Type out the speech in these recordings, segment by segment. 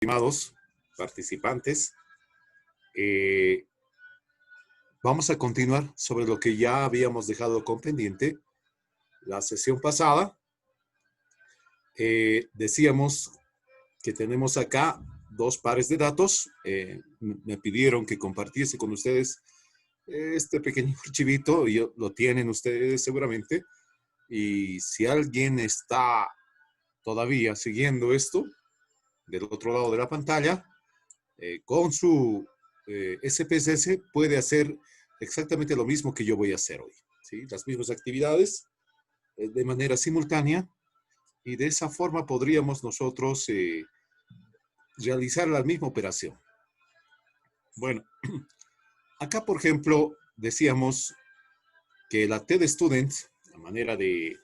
estimados participantes, eh, vamos a continuar sobre lo que ya habíamos dejado con pendiente. La sesión pasada decíamos que tenemos acá dos pares de datos. Me pidieron que compartiese con ustedes este pequeño archivito, y lo tienen ustedes seguramente. Y si alguien está todavía siguiendo esto del otro lado de la pantalla, con su SPSS puede hacer exactamente lo mismo que yo voy a hacer hoy, ¿sí? Las mismas actividades de manera simultánea, y de esa forma podríamos nosotros realizar la misma operación. Bueno, acá por ejemplo decíamos que la TEDstudent, la manera de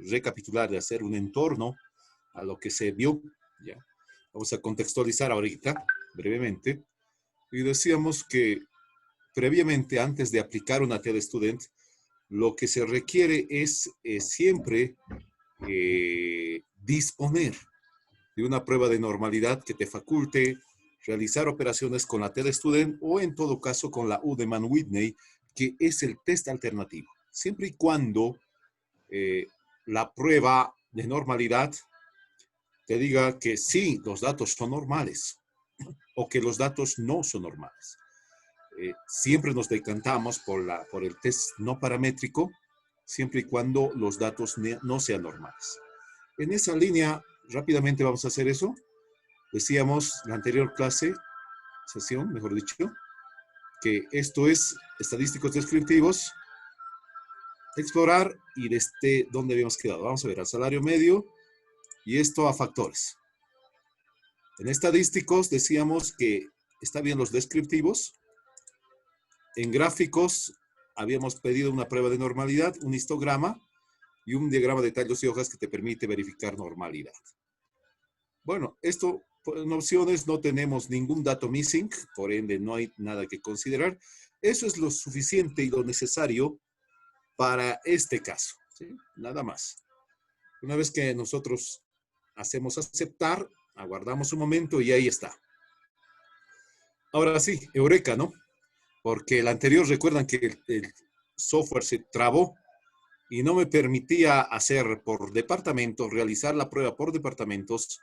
recapitular, de hacer un entorno a lo que se vio, ¿ya? Vamos a contextualizar ahorita brevemente, y decíamos que previamente, antes de aplicar una TEDstudent, lo que se requiere es siempre disponer de una prueba de normalidad que te faculte realizar operaciones con la TEDstudent, o en todo caso con la Udemann-Whitney, que es el test alternativo. Siempre y cuando la prueba de normalidad te diga que sí, los datos son normales, o que los datos no son normales. Siempre nos decantamos por el test no paramétrico, siempre y cuando los datos no sean normales. En esa línea, rápidamente vamos a hacer eso. Decíamos la anterior sesión, mejor dicho, que esto es estadísticos descriptivos, explorar, y desde dónde habíamos quedado. Vamos a ver al salario medio, y esto a factores. En estadísticos decíamos que está bien los descriptivos. En gráficos habíamos pedido una prueba de normalidad, un histograma y un diagrama de tallos y hojas que te permite verificar normalidad. Bueno, esto en opciones no tenemos ningún dato missing, por ende no hay nada que considerar. Eso es lo suficiente y lo necesario para este caso, ¿sí? Nada más. Una vez que nosotros hacemos aceptar, aguardamos un momento y ahí está. Ahora sí, eureka, ¿no? Porque el anterior, recuerdan que el software se trabó y no me permitía hacer por departamento, realizar la prueba por departamentos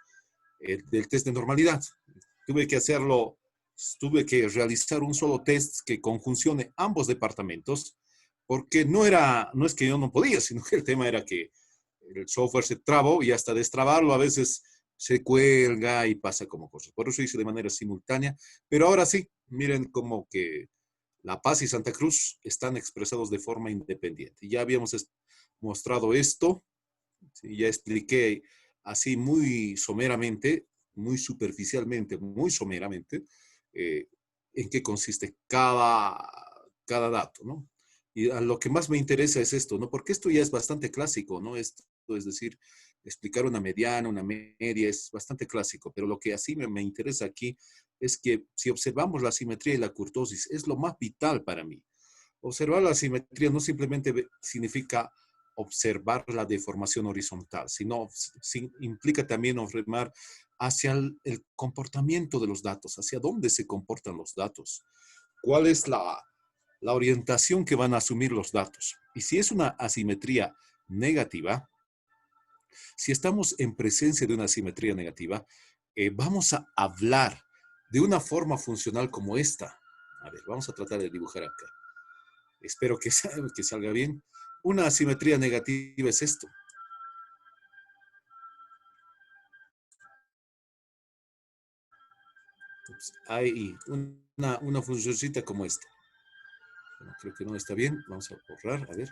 del test de normalidad. Tuve que realizar un solo test que conjuncione ambos departamentos, porque no es que yo no podía, sino que el tema era que el software se trabó, y hasta destrabarlo a veces se cuelga y pasa como cosas. Por eso hice de manera simultánea, pero ahora sí, miren como que La Paz y Santa Cruz están expresados de forma independiente. Ya habíamos mostrado esto, ¿sí? Ya expliqué así muy someramente, muy superficialmente, muy someramente, eh, en qué consiste cada dato, ¿no? Y a lo que más me interesa es esto, ¿no? Porque esto ya es bastante clásico, ¿no? Esto es decir, explicar una mediana, una media, es bastante clásico, pero lo que así me interesa aquí es que si observamos la simetría y la kurtosis, es lo más vital para mí. Observar la simetría no simplemente significa observar la deformación horizontal, sino implica también observar hacia el comportamiento de los datos, hacia dónde se comportan los datos, cuál es la orientación que van a asumir los datos. Y si es una asimetría negativa, si estamos en presencia de una asimetría negativa, vamos a hablar de una forma funcional como esta. A ver, vamos a tratar de dibujar acá. Espero que salga bien. Una asimetría negativa es esto. Hay una funcioncita como esta. Bueno, creo que no está bien. Vamos a borrar, a ver.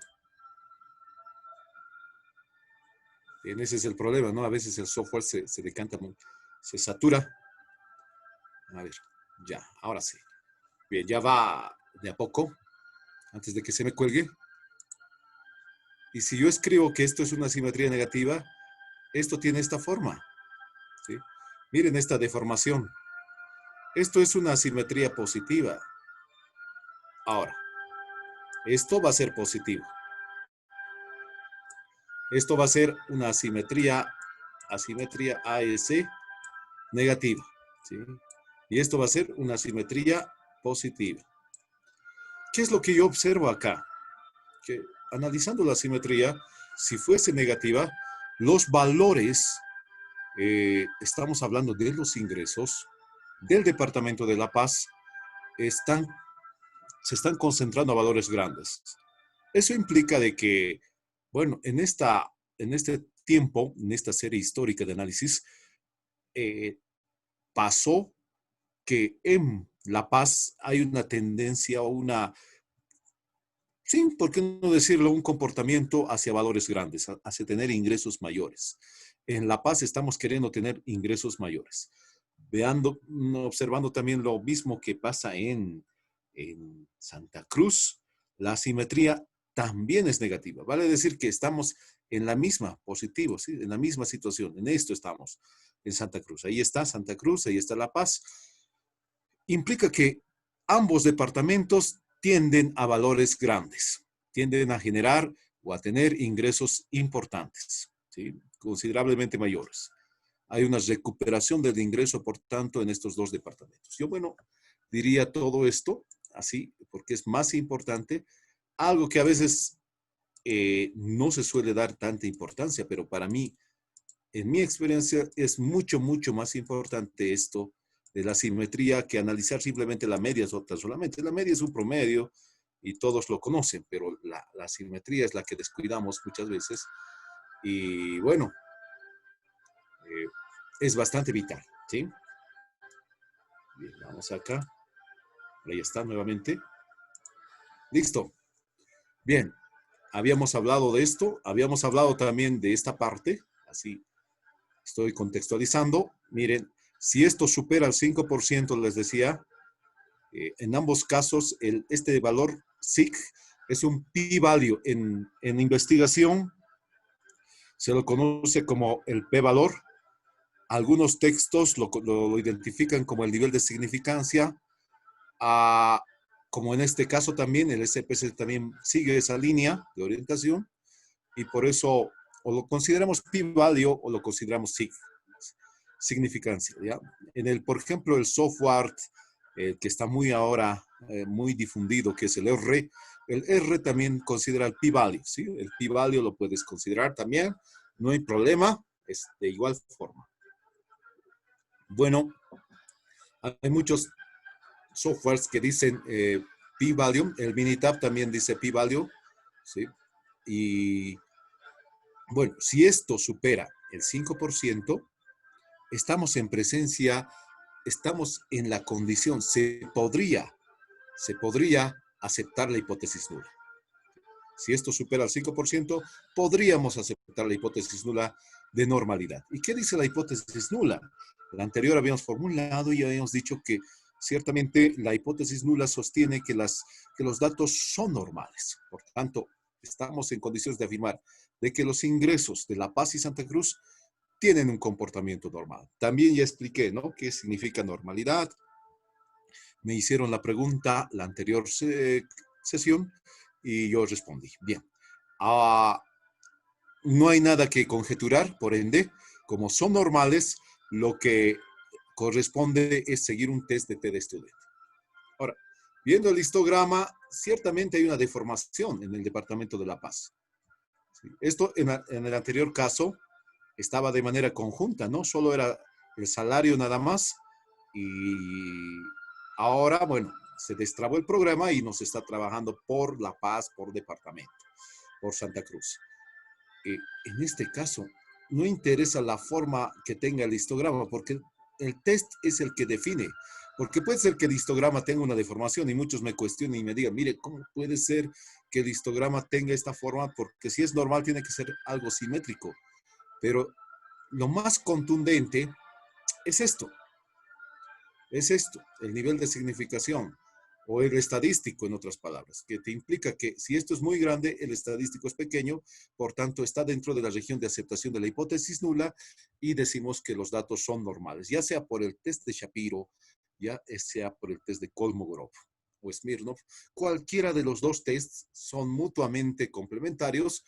Bien, ese es el problema, ¿no? A veces el software se decanta, se satura. A ver, ya, ahora sí. Bien, ya va de a poco, antes de que se me cuelgue. Y si yo escribo que esto es una simetría negativa, esto tiene esta forma, ¿sí? Miren esta deformación. Esto es una simetría positiva. Ahora, esto va a ser positivo. Esto va a ser una asimetría AS negativa. ¿sí? Y esto va a ser una simetría positiva. ¿Qué es lo que yo observo acá? Que analizando la simetría, si fuese negativa, los valores, estamos hablando de los ingresos del Departamento de La Paz, están, se están concentrando a valores grandes. Eso implica de que, bueno, en este tiempo, en esta serie histórica de análisis, eh, pasó que en La Paz hay una tendencia o una, sí, ¿por qué no decirlo? Un comportamiento hacia valores grandes, hacia tener ingresos mayores. En La Paz estamos queriendo tener ingresos mayores. Veando, observando también lo mismo que pasa en Santa Cruz, la asimetría también es negativa. Vale decir que estamos en la misma, positivo, ¿sí? En la misma situación. En esto estamos, en Santa Cruz. Ahí está Santa Cruz, ahí está La Paz. Implica que ambos departamentos tienden a valores grandes, tienden a generar o a tener ingresos importantes, ¿sí? Considerablemente mayores. Hay una recuperación del ingreso, por tanto, en estos dos departamentos. Yo, bueno, diría todo esto así, porque es más importante, algo que a veces no se suele dar tanta importancia, pero para mí, en mi experiencia, es mucho, mucho más importante esto de la simetría que analizar simplemente la media solamente. La media es un promedio y todos lo conocen, pero la simetría es la que descuidamos muchas veces. Y bueno, eh, es bastante vital, ¿sí? Bien, vamos acá. Ahí está nuevamente. Listo. Bien, habíamos hablado de esto, habíamos hablado también de esta parte, así estoy contextualizando. Miren, si esto supera el 5%, les decía, en ambos casos, este valor SIC es un p-value. En investigación se lo conoce como el p-valor. Algunos textos lo identifican como el nivel de significancia. A, como en este caso también, el SPC también sigue esa línea de orientación y por eso o lo consideramos p-value o lo consideramos significancia. ¿Ya? Por ejemplo, el software que está muy ahora, muy difundido, que es el R también considera el p-value. ¿Sí? El p-value lo puedes considerar también, no hay problema, es de igual forma. Bueno, hay muchos softwares que dicen p-value, el Minitab también dice p-value, ¿sí? Y bueno, si esto supera el 5%, estamos en presencia, estamos en la condición, se podría aceptar la hipótesis nula. Si esto supera el 5%, podríamos aceptar la hipótesis nula de normalidad. ¿Y qué dice la hipótesis nula? La anterior habíamos formulado y habíamos dicho que ciertamente la hipótesis nula sostiene que los datos son normales. Por tanto, estamos en condiciones de afirmar de que los ingresos de La Paz y Santa Cruz tienen un comportamiento normal. También ya expliqué, ¿no? ¿Qué significa normalidad? Me hicieron la pregunta la anterior sesión y yo respondí. Bien. No hay nada que conjeturar, por ende, como son normales, lo que corresponde es seguir un test de TD Student. Ahora, viendo el histograma, ciertamente hay una deformación en el Departamento de La Paz. ¿Sí? Esto en el anterior caso estaba de manera conjunta, ¿no? Solo era el salario nada más y ahora, bueno, se destrabó el programa y nos está trabajando por La Paz, por departamento, por Santa Cruz. En este caso, no interesa la forma que tenga el histograma, porque el test es el que define. Porque puede ser que el histograma tenga una deformación y muchos me cuestionen y me digan, mire, ¿cómo puede ser que el histograma tenga esta forma? Porque si es normal, tiene que ser algo simétrico. Pero lo más contundente es esto. Es esto, el nivel de significación o el estadístico, en otras palabras, que te implica que si esto es muy grande, el estadístico es pequeño, por tanto está dentro de la región de aceptación de la hipótesis nula y decimos que los datos son normales, ya sea por el test de Shapiro, ya sea por el test de Kolmogorov o Smirnov, cualquiera de los dos tests son mutuamente complementarios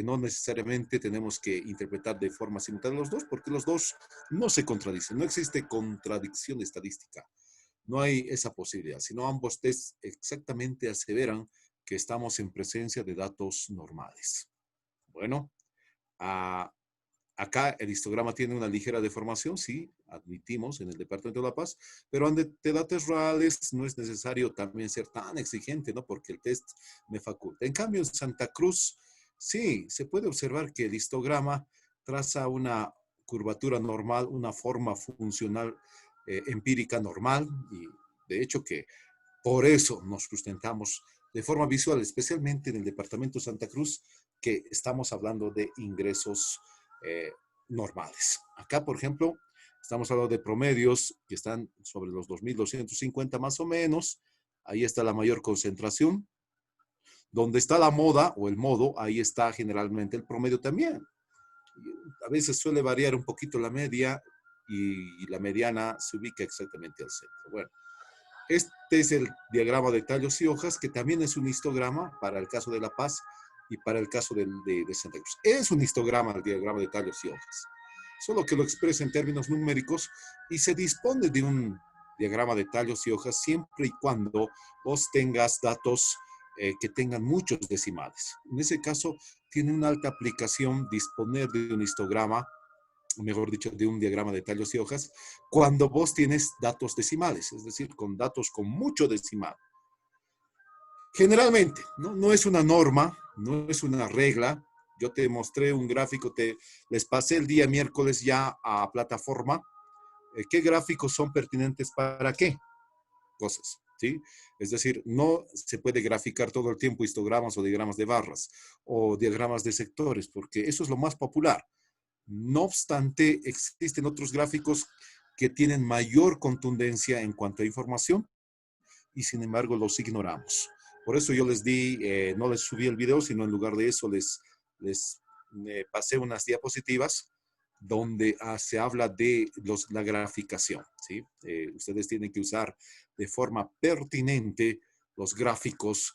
no necesariamente tenemos que interpretar de forma simultánea los dos, porque los dos no se contradicen. No existe contradicción estadística. No hay esa posibilidad, sino ambos tests exactamente aseveran que estamos en presencia de datos normales. Bueno, a acá el histograma tiene una ligera deformación, sí, admitimos en el Departamento de La Paz, pero ante datos reales no es necesario también ser tan exigente, ¿no? Porque el test me faculta. En cambio, en Santa Cruz, sí, se puede observar que el histograma traza una curvatura normal, una forma funcional empírica normal, y de hecho que por eso nos sustentamos de forma visual, especialmente en el Departamento de Santa Cruz, que estamos hablando de ingresos eh, normales. Acá, por ejemplo, estamos hablando de promedios que están sobre los 2.250 más o menos. Ahí está la mayor concentración. Donde está la moda o el modo, ahí está generalmente el promedio también. A veces suele variar un poquito la media y la mediana se ubica exactamente al centro. Bueno, este es el diagrama de tallos y hojas, que también es un histograma para el caso de La Paz y para el caso de Santa Cruz. Es un histograma el diagrama de tallos y hojas, solo que lo expresa en términos numéricos y se dispone de un diagrama de tallos y hojas siempre y cuando vos tengas datos que tengan muchos decimales. En ese caso, tiene una alta aplicación disponer de un histograma, mejor dicho, de un diagrama de tallos y hojas, cuando vos tienes datos decimales, es decir, con datos con mucho decimal. Generalmente, no es una norma, no es una regla. Yo te mostré un gráfico, les pasé el día miércoles ya a plataforma. ¿Qué gráficos son pertinentes para qué cosas? ¿Sí? Es decir, no se puede graficar todo el tiempo histogramas o diagramas de barras o diagramas de sectores, porque eso es lo más popular. No obstante, existen otros gráficos que tienen mayor contundencia en cuanto a información y sin embargo los ignoramos. Por eso yo les di, no les subí el video, sino en lugar de eso les pasé unas diapositivas donde se habla de la graficación, ¿sí? Ustedes tienen que usar de forma pertinente los gráficos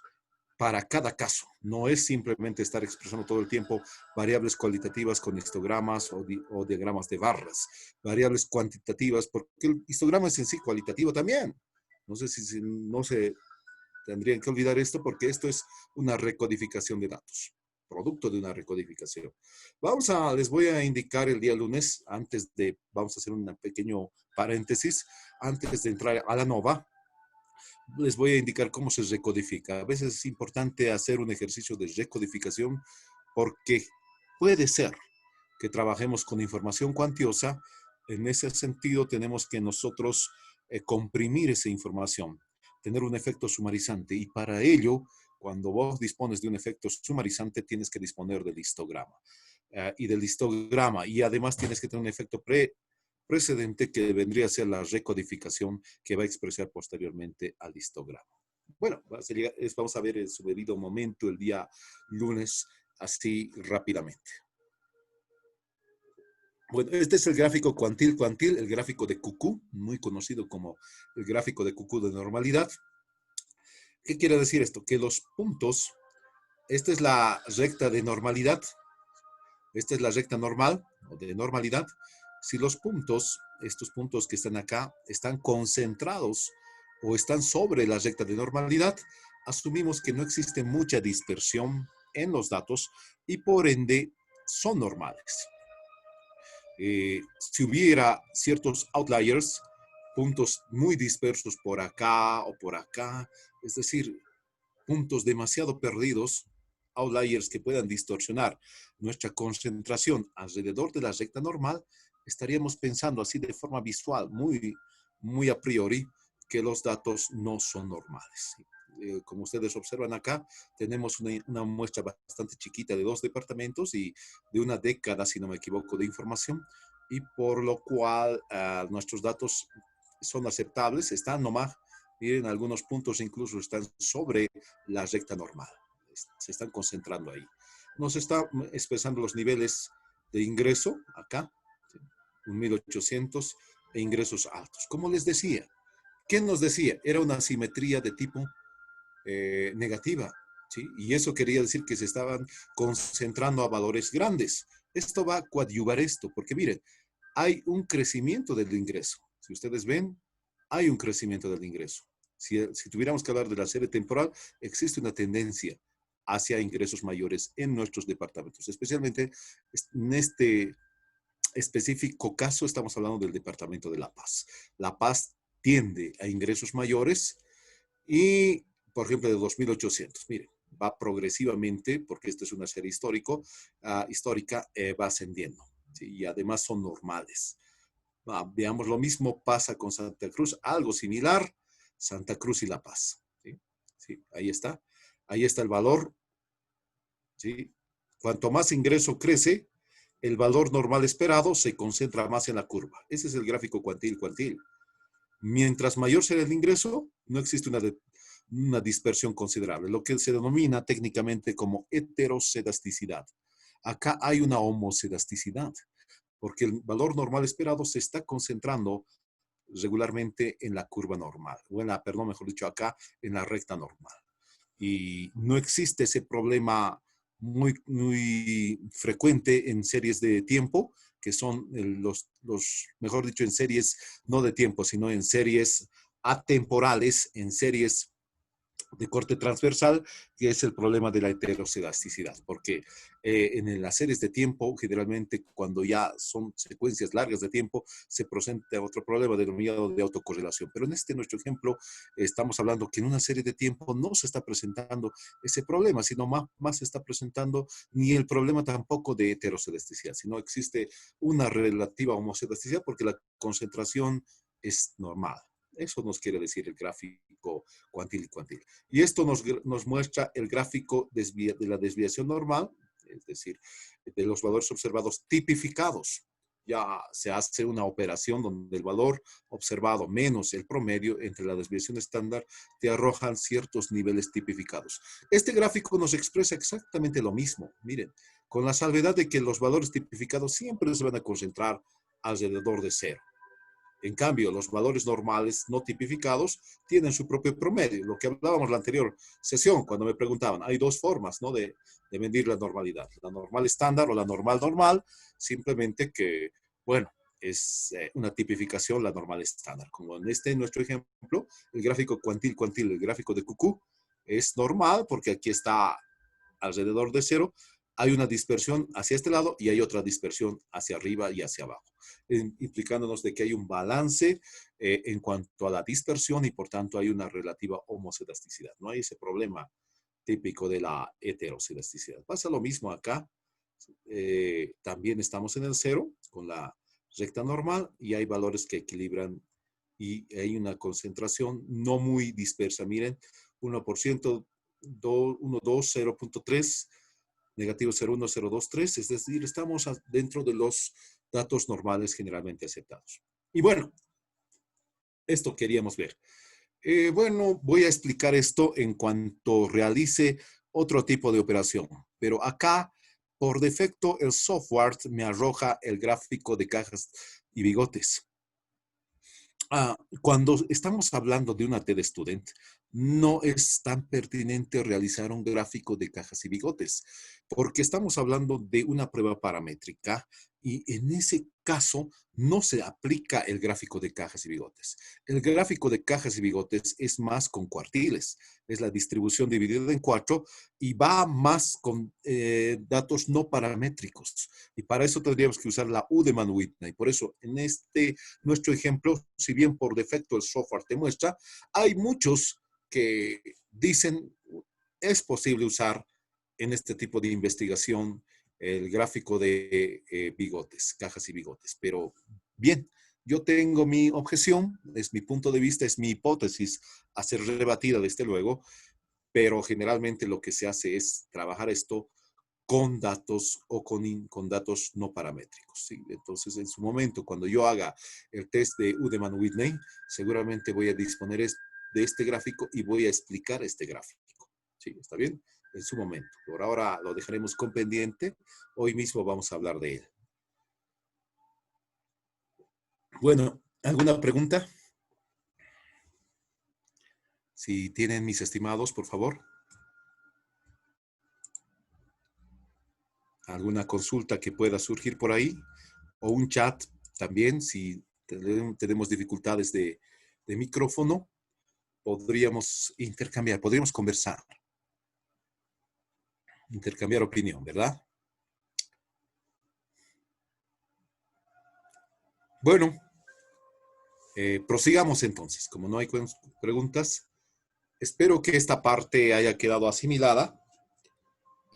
para cada caso. No es simplemente estar expresando todo el tiempo variables cualitativas con histogramas o diagramas de barras, variables cuantitativas, porque el histograma es en sí cualitativo también. No sé si no se tendrían que olvidar esto porque esto es una recodificación de datos, producto de una recodificación. Les voy a indicar el día lunes, vamos a hacer un pequeño paréntesis, antes de entrar a la nova, les voy a indicar cómo se recodifica. A veces es importante hacer un ejercicio de recodificación porque puede ser que trabajemos con información cuantiosa. En ese sentido, tenemos que nosotros comprimir esa información, tener un efecto sumarizante. Y para ello, cuando vos dispones de un efecto sumarizante, tienes que disponer del histograma. Y del histograma. Y además tienes que tener un efecto precedente que vendría a ser la recodificación que va a expresar posteriormente al histograma. Bueno, vamos a ver en su debido momento el día lunes, así rápidamente. Bueno, este es el gráfico cuantil, el gráfico de Cuckoo, muy conocido como el gráfico de Cuckoo de normalidad. ¿Qué quiere decir esto? Que los puntos, esta es la recta de normalidad, esta es la recta normal o de normalidad. Si los puntos, estos puntos que están acá, están concentrados o están sobre la recta de normalidad, asumimos que no existe mucha dispersión en los datos y por ende son normales. Si hubiera ciertos outliers, puntos muy dispersos por acá o por acá, es decir, puntos demasiado perdidos, outliers que puedan distorsionar nuestra concentración alrededor de la recta normal, estaríamos pensando así de forma visual, muy a priori, que los datos no son normales. Como ustedes observan acá, tenemos una muestra bastante chiquita de 2 departamentos y de una década, si no me equivoco, de información, y por lo cual nuestros datos son aceptables, están nomás, miren, algunos puntos incluso están sobre la recta normal, se están concentrando ahí. Nos está expresando los niveles de ingreso acá, 1.800 e ingresos altos. Como les decía, ¿quién nos decía? Era una simetría de tipo negativa. ¿sí? Y eso quería decir que se estaban concentrando a valores grandes. Esto va a coadyuvar esto, porque miren, hay un crecimiento del ingreso. Si ustedes ven, hay un crecimiento del ingreso. Si tuviéramos que hablar de la serie temporal, existe una tendencia hacia ingresos mayores en nuestros departamentos, especialmente en este específico caso estamos hablando del departamento de La Paz. La Paz tiende a ingresos mayores y, por ejemplo, de 2.800, miren, va progresivamente, porque esto es una serie histórica, va ascendiendo. ¿Sí? Y además son normales. Veamos, lo mismo pasa con Santa Cruz, algo similar, Santa Cruz y La Paz. ¿Sí? ¿Sí? Ahí está. Ahí está el valor. ¿Sí? Cuanto más ingreso crece, el valor normal esperado se concentra más en la curva. Ese es el gráfico cuantil. Mientras mayor sea el ingreso, no existe una dispersión considerable, lo que se denomina técnicamente como heterocedasticidad. Acá hay una homocedasticidad, porque el valor normal esperado se está concentrando regularmente en la curva normal, o en la, perdón, mejor dicho, acá en la recta normal. Y no existe ese problema muy frecuente en series de tiempo, que son mejor dicho, en series no de tiempo, sino en series atemporales, en series de corte transversal, que es el problema de la heterocedasticidad, porque en las series de tiempo, generalmente cuando ya son secuencias largas de tiempo, se presenta otro problema denominado de autocorrelación. Pero en nuestro ejemplo, estamos hablando que en una serie de tiempo no se está presentando ese problema, sino más se está presentando ni el problema tampoco de heterocedasticidad, sino existe una relativa homocedasticidad porque la concentración es normal. Eso nos quiere decir el gráfico cuantil. Y esto nos muestra el gráfico de la desviación normal, es decir, de los valores observados tipificados. Ya se hace una operación donde el valor observado menos el promedio entre la desviación estándar te arrojan ciertos niveles tipificados. Este gráfico nos expresa exactamente lo mismo. Miren, con la salvedad de que los valores tipificados siempre se van a concentrar alrededor de cero. En cambio, los valores normales no tipificados tienen su propio promedio. Lo que hablábamos en la anterior sesión, cuando me preguntaban, hay dos formas, ¿no?, de medir la normalidad. La normal estándar o la normal, simplemente que, bueno, es una tipificación la normal estándar. Como en nuestro ejemplo, el gráfico cuantil, el gráfico de QQ, es normal porque aquí está alrededor de cero, hay una dispersión hacia este lado y hay otra dispersión hacia arriba y hacia abajo, implicándonos de que hay un balance en cuanto a la dispersión y por tanto hay una relativa homocedasticidad. No hay ese problema típico de la heterocedasticidad. Pasa lo mismo acá. También estamos en el cero con la recta normal y hay valores que equilibran y hay una concentración no muy dispersa. Miren, 1%, 1, 2, 0.3, negativo 0,1, 0,2,3, es decir, estamos dentro de los datos normales generalmente aceptados. Y bueno, esto queríamos ver. Bueno, voy a explicar esto en cuanto realice otro tipo de operación, pero acá, por defecto, el software me arroja el gráfico de cajas y bigotes. Cuando estamos hablando de una TED Student, no es tan pertinente realizar un gráfico de cajas y bigotes, porque estamos hablando de una prueba paramétrica y en ese caso no se aplica el gráfico de cajas y bigotes. El gráfico de cajas y bigotes es más con cuartiles, es la distribución dividida en 4 y va más con datos no paramétricos. Y para eso tendríamos que usar la Udemann-Whitney. Por eso, en nuestro ejemplo, si bien por defecto el software te muestra, hay muchos que dicen es posible usar en este tipo de investigación el gráfico de bigotes, cajas y bigotes. Pero bien, yo tengo mi objeción, es mi punto de vista, es mi hipótesis a ser rebatida desde luego, pero generalmente lo que se hace es trabajar esto con datos o con datos no paramétricos. ¿Sí? Entonces, en su momento, cuando yo haga el test de Udemann-Whitney, seguramente voy a disponer de este gráfico y voy a explicar este gráfico. ¿Sí? ¿Está bien? En su momento. Por ahora lo dejaremos con pendiente. Hoy mismo vamos a hablar de él. Bueno, ¿alguna pregunta? Si tienen mis estimados, por favor. alguna consulta que pueda surgir por ahí, o un chat también, si tenemos dificultades de micrófono, podríamos intercambiar, podríamos conversar, intercambiar opinión, ¿verdad? Bueno, prosigamos entonces. Como no hay preguntas, espero que esta parte haya quedado asimilada.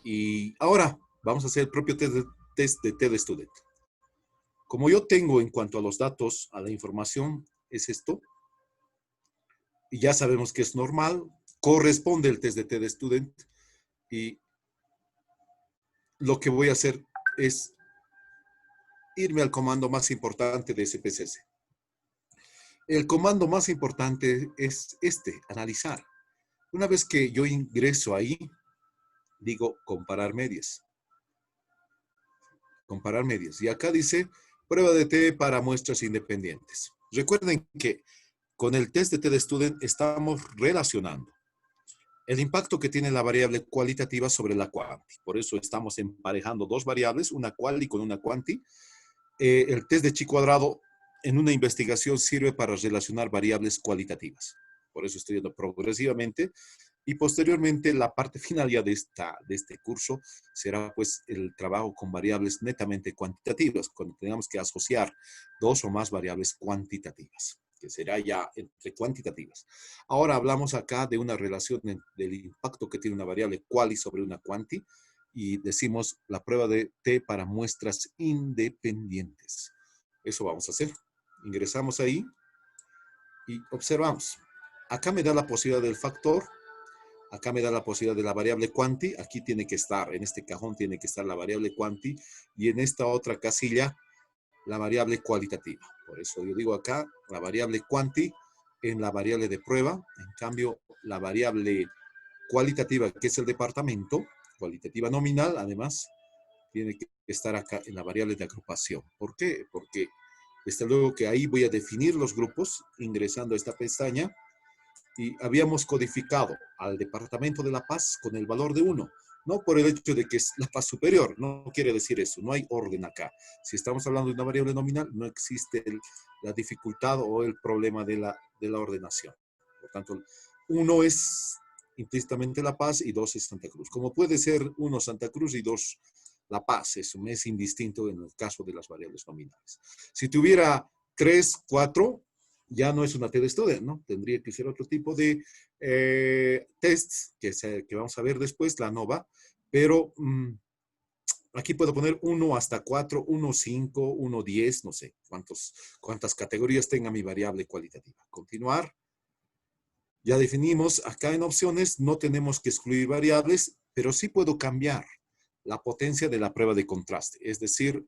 Y ahora vamos a hacer el propio test de TED Student. Como yo tengo en cuanto a los datos, a la información, es esto. Y ya sabemos que es normal, corresponde el test de TED Student. Y lo que voy a hacer es irme al comando más importante de SPSS. El comando más importante es este, analizar. Una vez que yo ingreso ahí, digo comparar medias. Comparar medias. Y acá dice prueba de T para muestras independientes. Recuerden que con el test de TED Student estamos relacionando el impacto que tiene la variable cualitativa sobre la quanti. Por eso estamos emparejando dos variables, una quali con una quanti. El test de chi cuadrado en una investigación sirve para relacionar variables cualitativas. Por eso estoy yendo progresivamente. Y posteriormente, la parte final ya de este curso será pues el trabajo con variables netamente cuantitativas, cuando tengamos que asociar dos o más variables cuantitativas, que será ya entre cuantitativas. Ahora hablamos acá de una relación del impacto que tiene una variable quali sobre una quanti, y decimos la prueba de T para muestras independientes. Eso vamos a hacer. Ingresamos ahí y observamos. Acá me da la posibilidad del factor. Acá me da la posibilidad de la variable quanti. Aquí tiene que estar, en este cajón tiene que estar la variable quanti. Y en esta otra casilla, la variable cualitativa. Por eso yo digo acá, la variable quanti en la variable de prueba. En cambio, la variable cualitativa, que es el departamento, cualitativa nominal, además, tiene que estar acá en la variable de agrupación. ¿Por qué? Porque desde luego que ahí voy a definir los grupos ingresando a esta pestaña. Y habíamos codificado al Departamento de La Paz con el valor de 1, no por el hecho de que es La Paz superior, no quiere decir eso, no hay orden acá. Si estamos hablando de una variable nominal, no existe la dificultad o el problema de la ordenación. Por tanto, 1 es implícitamente La Paz y 2 es Santa Cruz. Como puede ser 1 Santa Cruz y 2 La Paz, eso es indistinto en el caso de las variables nominales. Si tuviera 3, 4, ya no es una TED Student, ¿no? Tendría que ser otro tipo de tests que vamos a ver después, la ANOVA, pero aquí puedo poner 1 hasta 4, 1, 5, 1, 10, no sé cuántas categorías tenga mi variable cualitativa. Continuar. Ya definimos, acá en opciones no tenemos que excluir variables, pero sí puedo cambiar la potencia de la prueba de contraste. Es decir,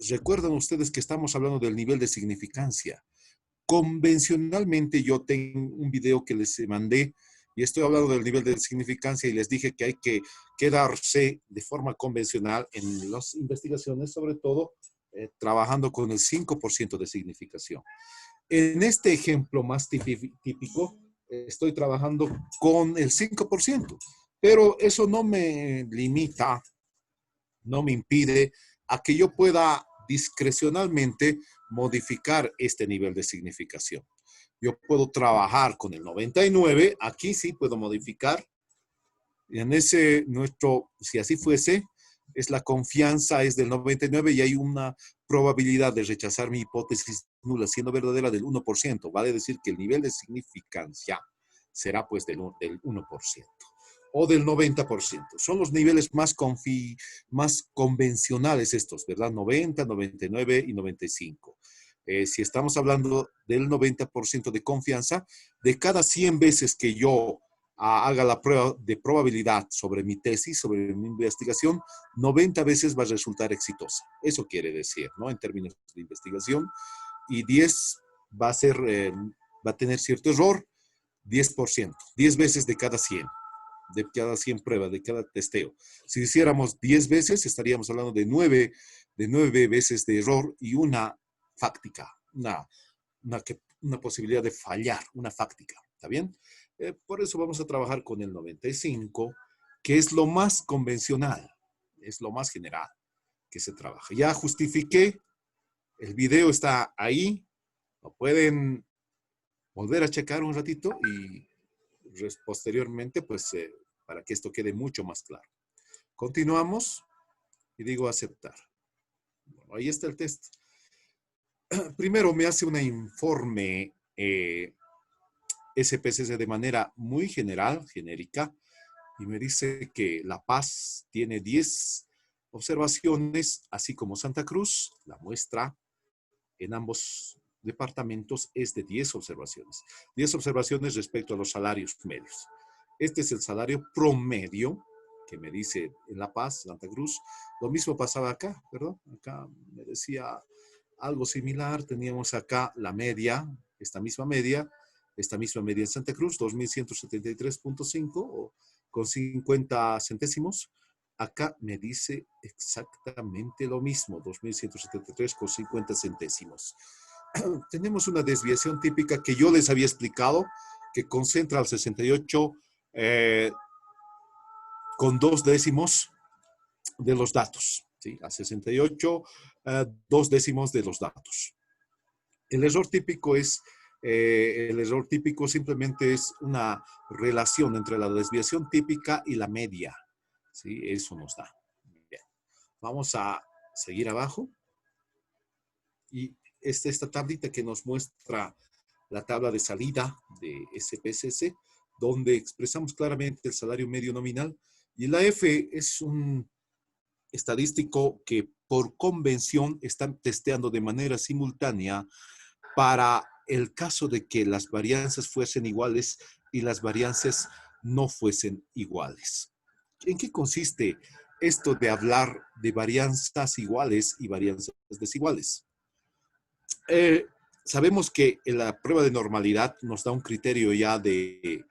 recuerdan ustedes que estamos hablando del nivel de significancia. Convencionalmente yo tengo un video que les mandé y estoy hablando del nivel de significancia y les dije que hay que quedarse de forma convencional en las investigaciones, sobre todo trabajando con el 5% de significación. En este ejemplo más típico, estoy trabajando con el 5%, pero eso no me limita, no me impide a que yo pueda discrecionalmente modificar este nivel de significación. Yo puedo trabajar con el 99, aquí sí puedo modificar. Y en ese, si así fuese, es la confianza es del 99 y hay una probabilidad de rechazar mi hipótesis nula siendo verdadera del 1%. Vale decir que el nivel de significancia será pues del 1% o del 90%. Son los niveles más convencionales estos, ¿verdad? 90, 99 y 95. Si estamos hablando del 90% de confianza, de cada 100 veces que yo haga la prueba de probabilidad sobre mi tesis, sobre mi investigación, 90 veces va a resultar exitosa. Eso quiere decir, ¿no? En términos de investigación. Y 10 va a tener cierto error, 10%, 10 veces de cada 100 pruebas, de cada testeo. Si hiciéramos 10 veces, estaríamos hablando de 9 veces de error y una fáctica, una posibilidad de fallar, una fáctica. ¿Está bien? Por eso vamos a trabajar con el 95, que es lo más convencional. Es lo más general que se trabaja. Ya justifiqué, el video está ahí, lo pueden volver a checar un ratito y posteriormente, pues, para que esto quede mucho más claro. Continuamos y digo aceptar. Bueno, ahí está el test. Primero me hace un informe SPSS de manera muy general, genérica, y me dice que La Paz tiene 10 observaciones, así como Santa Cruz. La muestra en ambos departamentos es de 10 observaciones. 10 observaciones respecto a los salarios medios. Este es el salario promedio que me dice en La Paz, Santa Cruz. Lo mismo pasaba acá, ¿verdad? Acá me decía algo similar. Teníamos acá la media, esta misma media en Santa Cruz, 2.173.5 con 50 centésimos. Acá me dice exactamente lo mismo, 2.173 con 50 centésimos. Tenemos una desviación típica que yo les había explicado, que concentra al 68 con 2 décimos de los datos. ¿Sí? A 68, 2 décimos de los datos. El error típico simplemente es una relación entre la desviación típica y la media. ¿Sí? Eso nos da. Bien. Vamos a seguir abajo. Y esta tablita que nos muestra la tabla de salida de SPSS, donde expresamos claramente el salario medio nominal. Y la F es un estadístico que por convención están testeando de manera simultánea para el caso de que las varianzas fuesen iguales y las varianzas no fuesen iguales. ¿En qué consiste esto de hablar de varianzas iguales y varianzas desiguales? Sabemos que en la prueba de normalidad nos da un criterio ya de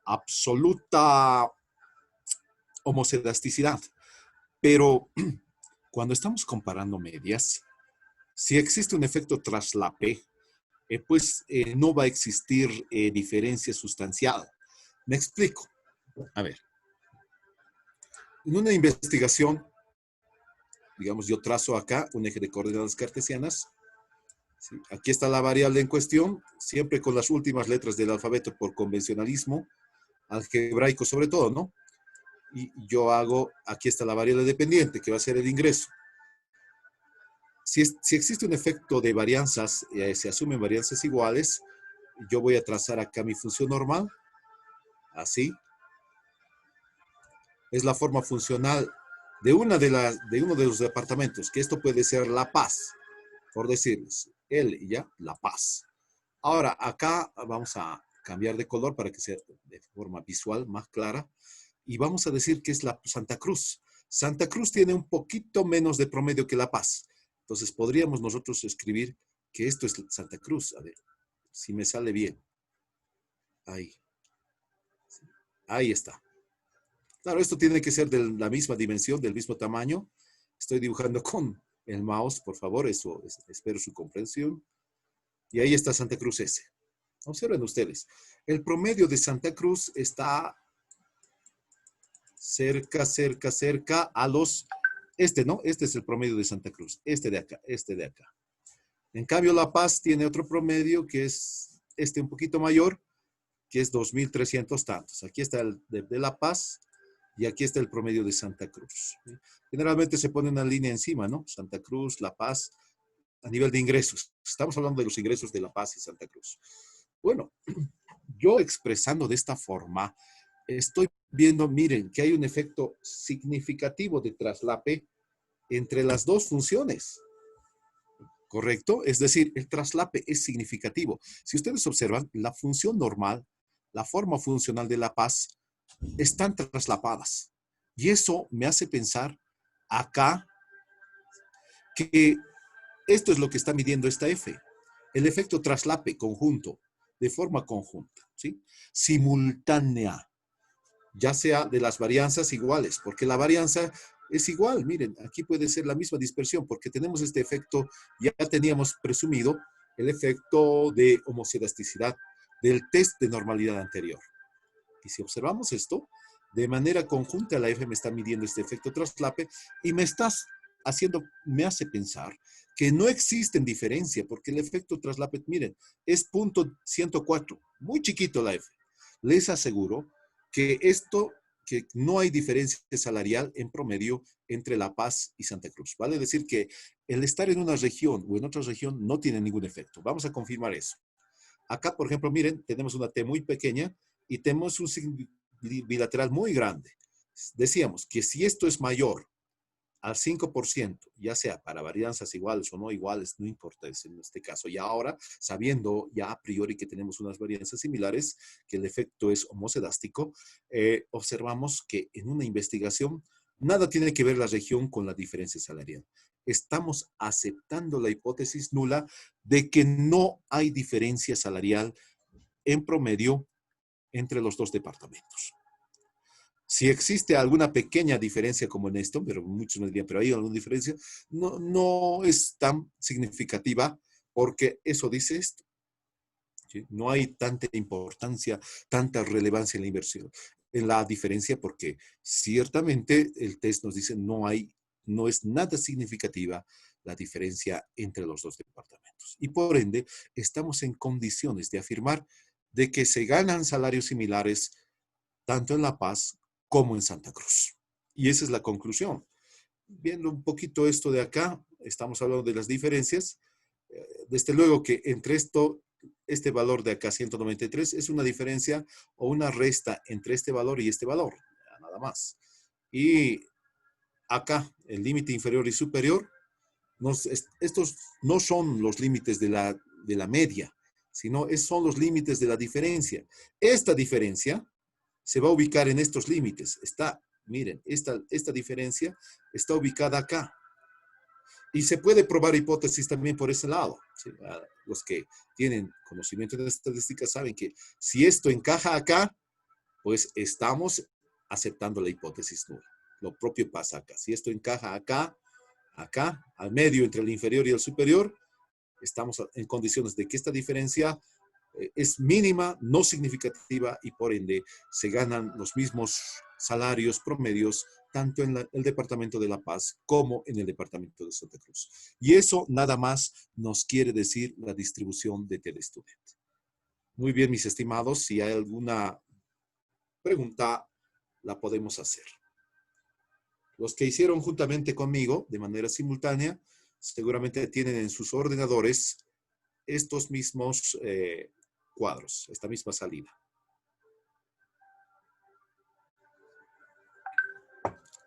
absoluta homocedasticidad, pero cuando estamos comparando medias, si existe un efecto traslape, pues no va a existir diferencia sustancial. Me explico. A ver, en una investigación, digamos, yo trazo acá un eje de coordenadas cartesianas. ¿Sí? Aquí está la variable en cuestión, siempre con las últimas letras del alfabeto por convencionalismo, algebraico sobre todo, ¿no? Y yo hago, aquí está la variable dependiente, que va a ser el ingreso. Si existe un efecto de varianzas, se asumen varianzas iguales, yo voy a trazar acá mi función normal, así. Es la forma funcional de uno de los departamentos, que esto puede ser La Paz, por decirles, La Paz. Ahora, acá vamos a cambiar de color para que sea de forma visual más clara, y vamos a decir que es la Santa Cruz. Santa Cruz tiene un poquito menos de promedio que La Paz. Entonces, podríamos nosotros escribir que esto es Santa Cruz. A ver, si me sale bien. Ahí. Ahí está. Claro, esto tiene que ser de la misma dimensión, del mismo tamaño. Estoy dibujando con el mouse, por favor, eso espero su comprensión. Y ahí está Santa Cruz S. Observen ustedes, el promedio de Santa Cruz está cerca a los, ¿no? Este es el promedio de Santa Cruz, este de acá. En cambio, La Paz tiene otro promedio que es un poquito mayor, que es 2.300 tantos. Aquí está el de La Paz y aquí está el promedio de Santa Cruz. Generalmente se pone una línea encima, ¿no? Santa Cruz, La Paz, a nivel de ingresos. Estamos hablando de los ingresos de La Paz y Santa Cruz. Bueno, yo expresando de esta forma, estoy viendo, miren, que hay un efecto significativo de traslape entre las dos funciones. ¿Correcto? Es decir, el traslape es significativo. Si ustedes observan, la función normal, la forma funcional de La Paz, están traslapadas. Y eso me hace pensar acá que esto es lo que está midiendo esta F. El efecto traslape conjunto, de forma conjunta, ¿sí? Simultánea, ya sea de las varianzas iguales, porque la varianza es igual. Miren, aquí puede ser la misma dispersión, porque tenemos este efecto, ya teníamos presumido el efecto de homocedasticidad del test de normalidad anterior. Y si observamos esto, De manera conjunta, la F me está midiendo este efecto traslape y me hace pensar que no existen diferencia, porque el efecto traslape, miren, es punto 104, muy chiquito la F. Les aseguro que que no hay diferencia salarial en promedio entre La Paz y Santa Cruz. Vale decir que el estar en una región o en otra región no tiene ningún efecto. Vamos a confirmar eso. Acá, por ejemplo, miren, tenemos una T muy pequeña y tenemos un signo bilateral muy grande. Decíamos que si esto es mayor al 5%, ya sea para varianzas iguales o no iguales, no importa en este caso. Y ahora, sabiendo ya a priori que tenemos unas varianzas similares, que el efecto es homocedástico, observamos que en una investigación nada tiene que ver la región con la diferencia salarial. Estamos aceptando la hipótesis nula de que no hay diferencia salarial en promedio entre los dos departamentos. Si existe alguna pequeña diferencia como en esto, pero muchos me dirían, pero hay alguna diferencia, no es tan significativa porque eso dice esto. ¿Sí? No hay tanta importancia, tanta relevancia en la inversión, en la diferencia, porque ciertamente el test nos dice no es nada significativa la diferencia entre los dos departamentos. Y por ende, estamos en condiciones de afirmar de que se ganan salarios similares tanto en La Paz como en Santa Cruz. Y esa es la conclusión. Viendo un poquito esto de acá, estamos hablando de las diferencias. Desde luego que entre este valor de acá, 193, es una diferencia o una resta entre este valor y este valor, nada más. Y acá, el límite inferior y superior, estos no son los límites de la media, sino son los límites de la diferencia. Esta diferencia se va a ubicar en estos límites. Miren, esta diferencia está ubicada acá. Y se puede probar hipótesis también por ese lado. ¿Sí? Los que tienen conocimiento de estadística saben que si esto encaja acá, pues estamos aceptando la hipótesis nula. Lo propio pasa acá. Si esto encaja acá, al medio entre el inferior y el superior, estamos en condiciones de que esta diferencia es mínima, no significativa y por ende se ganan los mismos salarios promedios tanto en el departamento de La Paz como en el departamento de Santa Cruz. Y eso nada más nos quiere decir la distribución de Telestudent. Muy bien, mis estimados, si hay alguna pregunta, la podemos hacer. Los que hicieron juntamente conmigo de manera simultánea, seguramente tienen en sus ordenadores estos mismos cuadros, esta misma salida.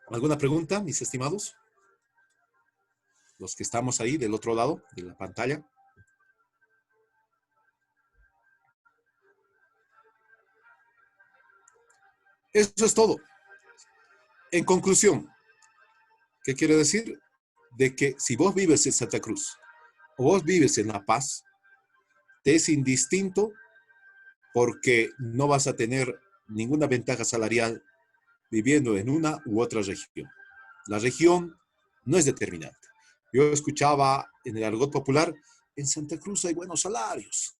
¿Alguna pregunta, mis estimados? Los que estamos ahí del otro lado de la pantalla. Eso es todo. En conclusión, ¿qué quiere decir? De que si vos vives en Santa Cruz o vos vives en La Paz, te es indistinto porque no vas a tener ninguna ventaja salarial viviendo en una u otra región. La región no es determinante. Yo escuchaba en el argot popular, en Santa Cruz hay buenos salarios.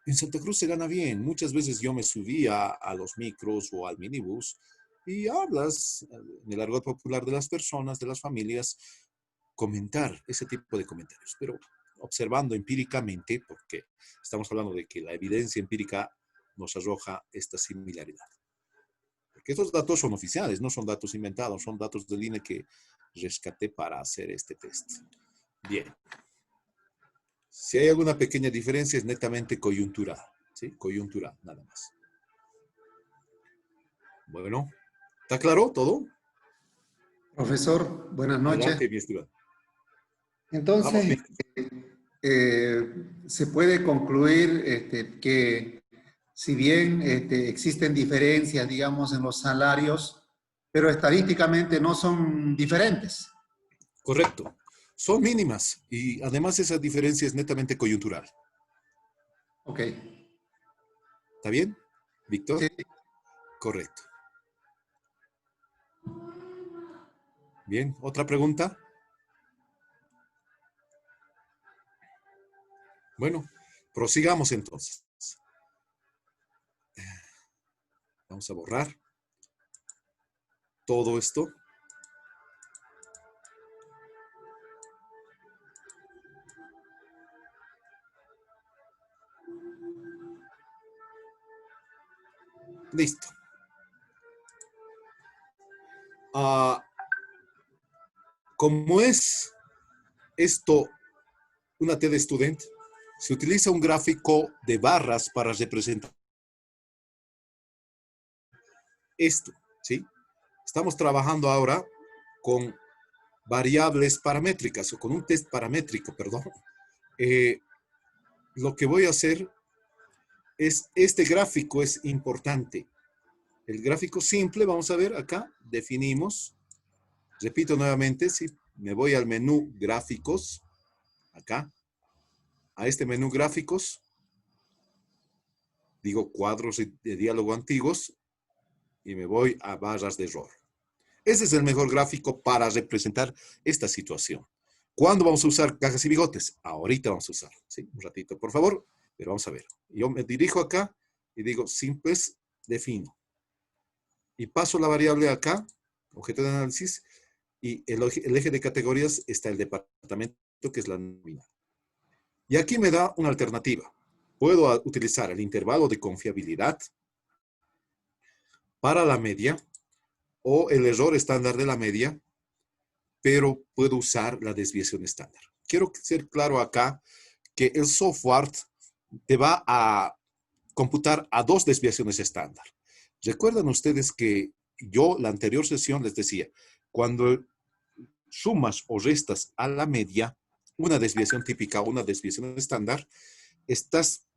En Santa Cruz se gana bien. Muchas veces yo me subía a los micros o al minibús y hablas en el argot popular de las personas, de las familias, comentar ese tipo de comentarios. Pero observando empíricamente, porque estamos hablando de que la evidencia empírica nos arroja esta similaridad. Porque estos datos son oficiales, no son datos inventados, son datos del INE que rescaté para hacer este test. Bien. Si hay alguna pequeña diferencia, es netamente coyuntural, ¿sí? Coyuntural, nada más. Bueno, ¿está claro todo? Profesor, buenas noches. Adelante, mi estimado. Vamos, Entonces, se puede concluir que si bien existen diferencias, digamos, en los salarios, pero estadísticamente no son diferentes. correcto. Son mínimas y además esa diferencia es netamente coyuntural. Ok. ¿Está bien, Víctor? Sí. Correcto. Bien, ¿otra pregunta? Bueno, prosigamos entonces. Vamos a borrar. todo esto. Listo. Como es esto una T de student, se utiliza un gráfico de barras para representar esto, ¿sí? Estamos trabajando ahora con variables paramétricas o con un test paramétrico, perdón. Lo que voy a hacer es, este gráfico es importante. El gráfico simple, vamos a ver acá, definimos. Repito nuevamente, si me voy al menú gráficos, acá, a este menú gráficos, digo cuadros de diálogo antiguos y me voy a barras de error. Ese es el mejor gráfico para representar esta situación. ¿Cuándo vamos a usar cajas y bigotes? Ahorita vamos a usar, ¿sí? Un ratito, por favor, pero vamos a ver. Yo me dirijo acá y digo simples, defino. Y paso la variable acá, objeto de análisis, y el eje de categorías está el departamento, que es la nómina. Y aquí me da una alternativa. Puedo utilizar el intervalo de confiabilidad para la media o el error estándar de la media, pero puedo usar la desviación estándar. Quiero ser claro acá que el software te va a computar a dos desviaciones estándar. Recuerdan ustedes que yo la anterior sesión les decía, cuando sumas o restas a la media, una desviación típica o una desviación estándar, estás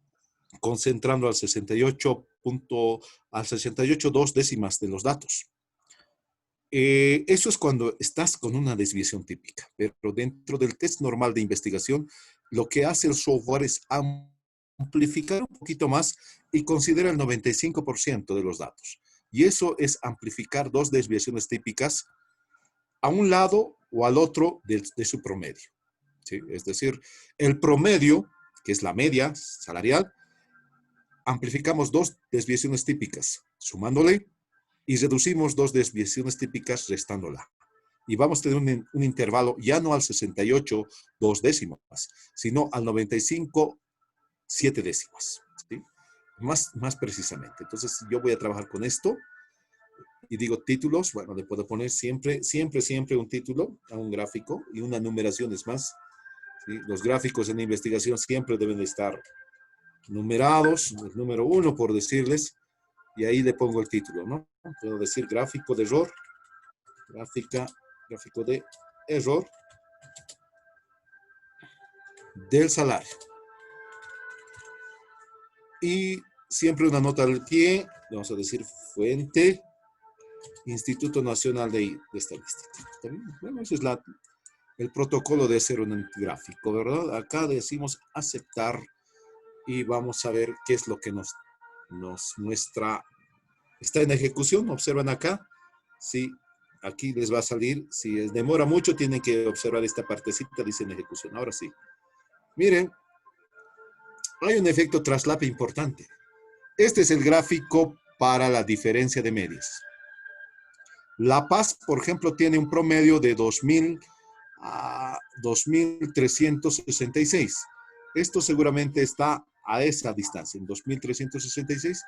concentrando al 68.2 décimas de los datos. Eso es cuando estás con una desviación típica, pero dentro del test normal de investigación, lo que hace el software es amplificar un poquito más y considera el 95% de los datos. Y eso es amplificar dos desviaciones típicas a un lado o al otro de su promedio, ¿sí? Es decir, el promedio, que es la media salarial, amplificamos dos desviaciones típicas, sumándole, y reducimos dos desviaciones típicas restándola. Y vamos a tener un intervalo ya no al 68, 2 décimas, sino al 95, 7 décimas. ¿Sí? Más precisamente. Entonces, yo voy a trabajar con esto y digo títulos. Bueno, le puedo poner siempre un título a un gráfico y una numeración es más. ¿Sí? Los gráficos en la investigación siempre deben de estar numerados, el número 1 por decirles, y ahí le pongo el título, ¿no? Puedo decir gráfico de error, gráfico de error del salario. Y siempre una nota al pie, vamos a decir fuente, Instituto Nacional de Estadística. Bueno, ese es el protocolo de hacer un gráfico, ¿verdad? Acá decimos aceptar y vamos a ver qué es lo que nos muestra. Está en ejecución, observan acá. Sí, aquí les va a salir. Si demora mucho, tienen que observar esta partecita, dice en ejecución. Ahora sí. Miren, hay un efecto traslape importante. Este es el gráfico para la diferencia de medias. La Paz, por ejemplo, tiene un promedio de 2.000 a 2.366. Esto seguramente está a esa distancia, en 2.366,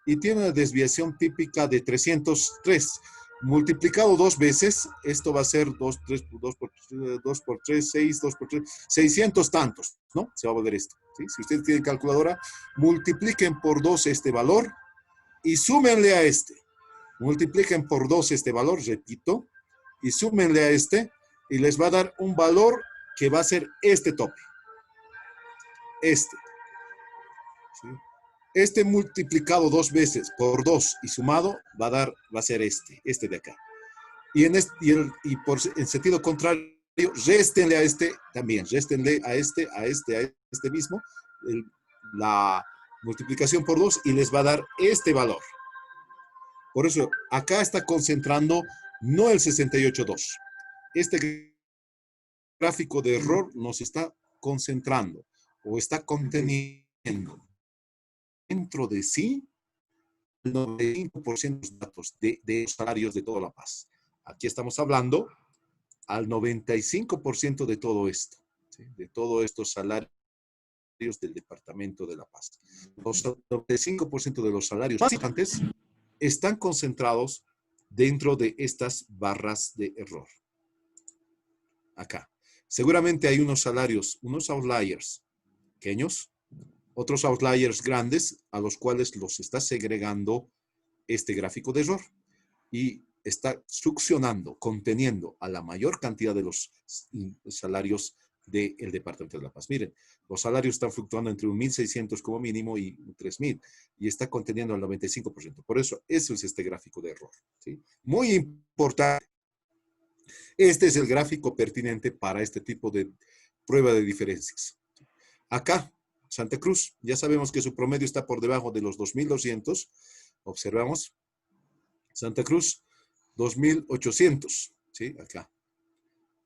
y tiene una desviación típica de 303. Multiplicado dos veces, esto va a ser 2 por 3, 6, 2 por 3, 600 tantos, ¿no? Se va a volver esto. ¿Sí? Si ustedes tienen calculadora, multipliquen por 2 este valor y súmenle a este. Multipliquen por 2 este valor, repito, y súmenle a este, y les va a dar un valor que va a ser este tope. Este. ¿Sí? Este multiplicado 2 veces por 2 y sumado va a ser este de acá. Y en sentido contrario, réstenle a este también, réstenle a este mismo, la multiplicación por 2 y les va a dar este valor. Por eso, acá está concentrando no el 68.2. Este gráfico de error nos está concentrando o está conteniendo dentro de sí 95% de los datos de los salarios de toda La Paz. Aquí estamos hablando al 95% de todo esto, ¿sí? De todos estos salarios del Departamento de La Paz. Los 95% de los salarios más importantes están concentrados dentro de estas barras de error. Acá. Seguramente hay unos salarios, unos outliers pequeños, otros outliers grandes a los cuales los está segregando este gráfico de error y está succionando, conteniendo a la mayor cantidad de los salarios del Departamento de La Paz. Miren, los salarios están fluctuando entre 1.600 como mínimo y 3.000 y está conteniendo el 95%. Por eso es este gráfico de error, ¿sí? Muy importante. Este es el gráfico pertinente para este tipo de prueba de diferencias. Acá, Santa Cruz, ya sabemos que su promedio está por debajo de los 2.200. Observamos. Santa Cruz, 2.800. ¿Sí? Acá.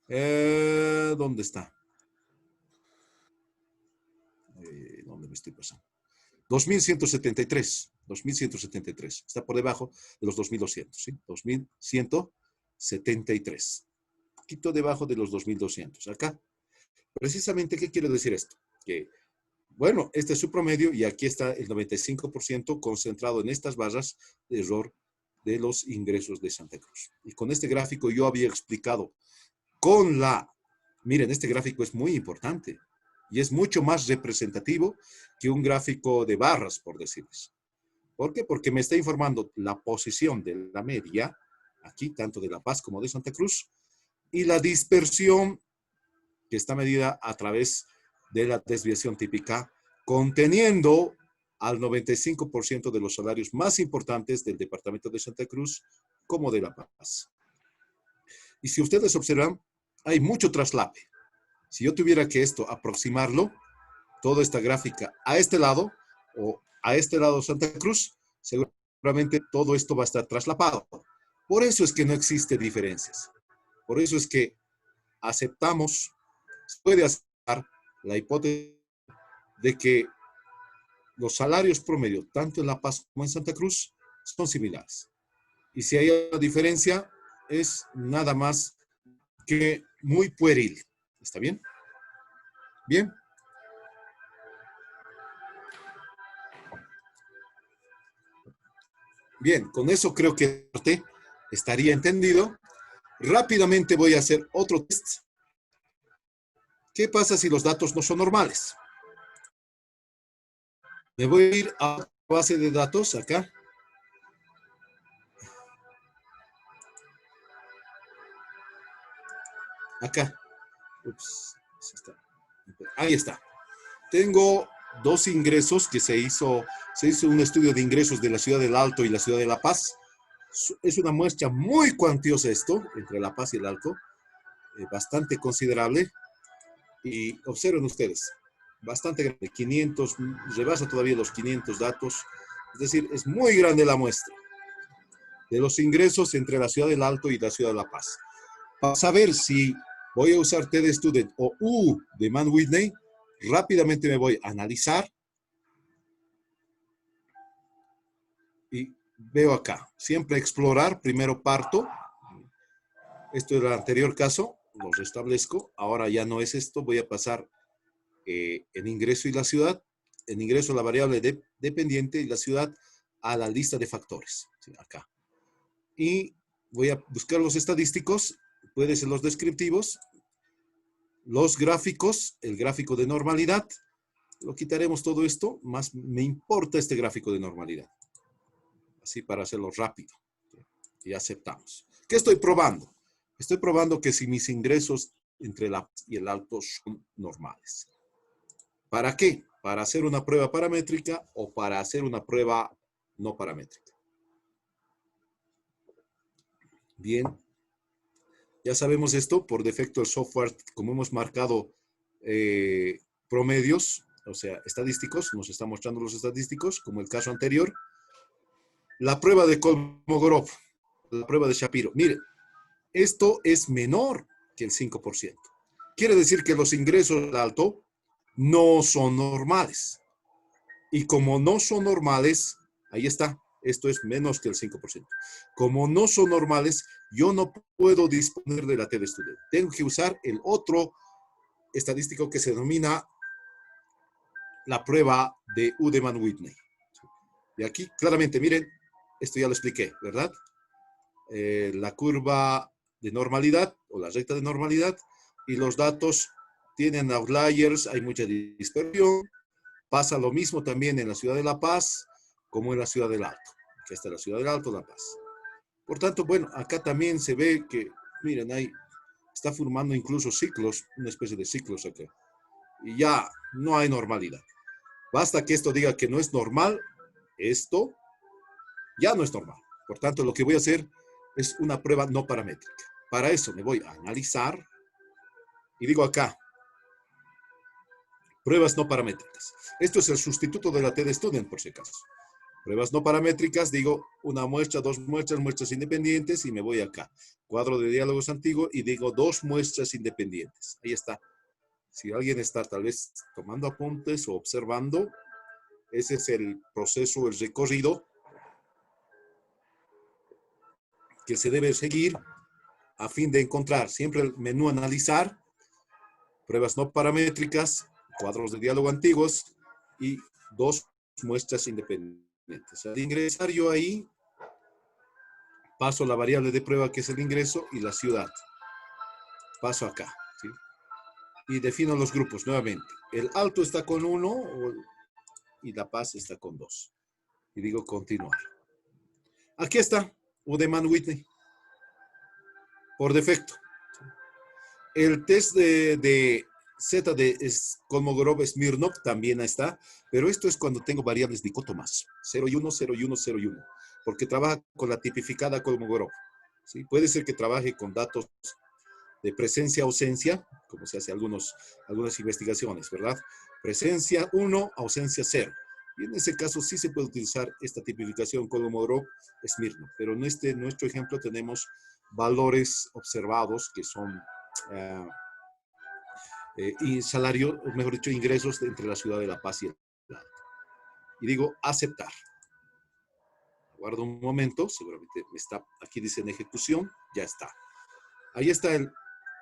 ¿Dónde está? ¿Dónde me estoy pasando? 2.173. 2.173. Está por debajo de los 2.200. ¿Sí? 2.173. Un poquito debajo de los 2.200. Acá. Precisamente, ¿qué quiere decir esto? Que, bueno, este es su promedio y aquí está el 95% concentrado en estas barras de error de los ingresos de Santa Cruz. Y con este gráfico yo había explicado miren, este gráfico es muy importante y es mucho más representativo que un gráfico de barras, por decirles. ¿Por qué? Porque me está informando la posición de la media, aquí, tanto de La Paz como de Santa Cruz, y la dispersión que está medida a través de la desviación típica, conteniendo al 95% de los salarios más importantes del Departamento de Santa Cruz como de La Paz. Y si ustedes observan, hay mucho traslape. Si yo tuviera que aproximarlo, toda esta gráfica a este lado o a este lado Santa Cruz, seguramente todo esto va a estar traslapado. Por eso es que no existe diferencias. Por eso es que aceptamos, puede aceptar la hipótesis de que los salarios promedio, tanto en La Paz como en Santa Cruz, son similares. Y si hay una diferencia, es nada más que muy pueril. ¿Está bien? Bien. Bien, con eso creo que estaría entendido. Rápidamente voy a hacer otro test. ¿Qué pasa si los datos no son normales? Me voy a ir a la base de datos acá. Acá. Ups, ahí está. Tengo dos ingresos que se hizo un estudio de ingresos de la ciudad del Alto y la ciudad de La Paz. Es una muestra muy cuantiosa esto, entre La Paz y el Alto, bastante considerable. Y observen ustedes, bastante grande, 500, rebasa todavía los 500 datos. Es decir, es muy grande la muestra de los ingresos entre la ciudad del Alto y la ciudad de La Paz. Para saber si voy a usar TD Student o U de Mann Whitney, rápidamente me voy a analizar y veo acá. Siempre explorar, primero parto. Esto era el anterior caso, lo restablezco. Ahora ya no es esto, voy a pasar en ingreso y la ciudad, en ingreso la variable dependiente y la ciudad a la lista de factores. ¿Sí? Acá. Y voy a buscar los estadísticos, pueden ser los descriptivos, los gráficos, el gráfico de normalidad. Lo quitaremos todo esto, más me importa este gráfico de normalidad. Así para hacerlo rápido. Y aceptamos. ¿Qué estoy probando? Estoy probando que si mis ingresos entre el y el alto son normales. ¿Para qué? ¿Para hacer una prueba paramétrica o para hacer una prueba no paramétrica? Bien. Ya sabemos esto, por defecto el software, como hemos marcado promedios, o sea, estadísticos, nos está mostrando los estadísticos, como el caso anterior. La prueba de Kolmogorov, la prueba de Shapiro. Mire, esto es menor que el 5%. Quiere decir que los ingresos del alto no son normales. Y como no son normales, ahí está, Esto es menos que el 5%. Como no son normales, yo no puedo disponer de la TED Student. Tengo que usar el otro estadístico que se denomina la prueba de Udemann-Whitney. Y aquí, claramente, miren, esto ya lo expliqué, ¿verdad? La curva de normalidad o la recta de normalidad y los datos tienen outliers, hay mucha dispersión. Pasa lo mismo también en la ciudad de La Paz como en la ciudad del Alto. Aquí está la ciudad del Alto, La Paz. Por tanto, bueno, acá también se ve que, miren, ahí está formando incluso ciclos, una especie de ciclos acá. Y ya no hay normalidad. Basta que esto diga que no es normal, esto ya no es normal. Por tanto, lo que voy a hacer es una prueba no paramétrica. Para eso me voy a analizar y digo acá, pruebas no paramétricas. Esto es el sustituto de la TED Student, por si acaso. Pruebas no paramétricas, digo una muestra, dos muestras, muestras independientes y me voy acá. Cuadro de diálogos antiguo y digo dos muestras independientes. Ahí está. Si alguien está tal vez tomando apuntes o observando, ese es el proceso, el recorrido que se debe seguir a fin de encontrar siempre el menú analizar, pruebas no paramétricas, cuadros de diálogo antiguos y dos muestras independientes. Al ingresar yo ahí, paso la variable de prueba que es el ingreso y la ciudad. Paso acá, ¿sí? Y defino los grupos nuevamente. El Alto está con 1 y La Paz está con 2. Y digo continuar. Aquí está Udemann-Whitney. Por defecto. El test de Z de Kolmogorov-Smirnov también está, pero esto es cuando tengo variables dicótomas, 0 y 1, 0 y 1, 0 y 1, porque trabaja con la tipificada Kolmogorov. ¿Sí? Puede ser que trabaje con datos de presencia-ausencia, como se hace algunas investigaciones, ¿verdad? Presencia 1, ausencia 0. Y en ese caso sí se puede utilizar esta tipificación Kolmogorov-Smirnov, pero en nuestro ejemplo tenemos valores observados que son y salario, mejor dicho, ingresos entre la ciudad de La Paz y el Alto. Y digo aceptar. Guardo un momento, seguramente está, aquí dice en ejecución, ya está. Ahí está el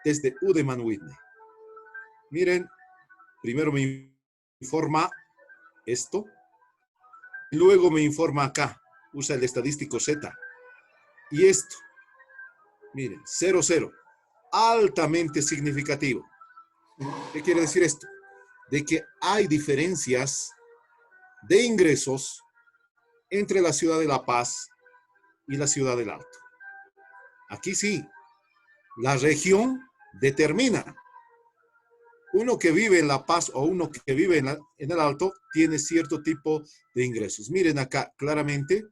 test de Udemann-Whitney. Miren, primero me informa esto, y luego me informa acá, usa el estadístico Z. Y esto, miren, 0, 0, altamente significativo. ¿Qué quiere decir esto? De que hay diferencias de ingresos entre la ciudad de La Paz y la ciudad del Alto. Aquí sí, la región determina. Uno que vive en La Paz o uno que vive en el Alto tiene cierto tipo de ingresos. Miren acá, claramente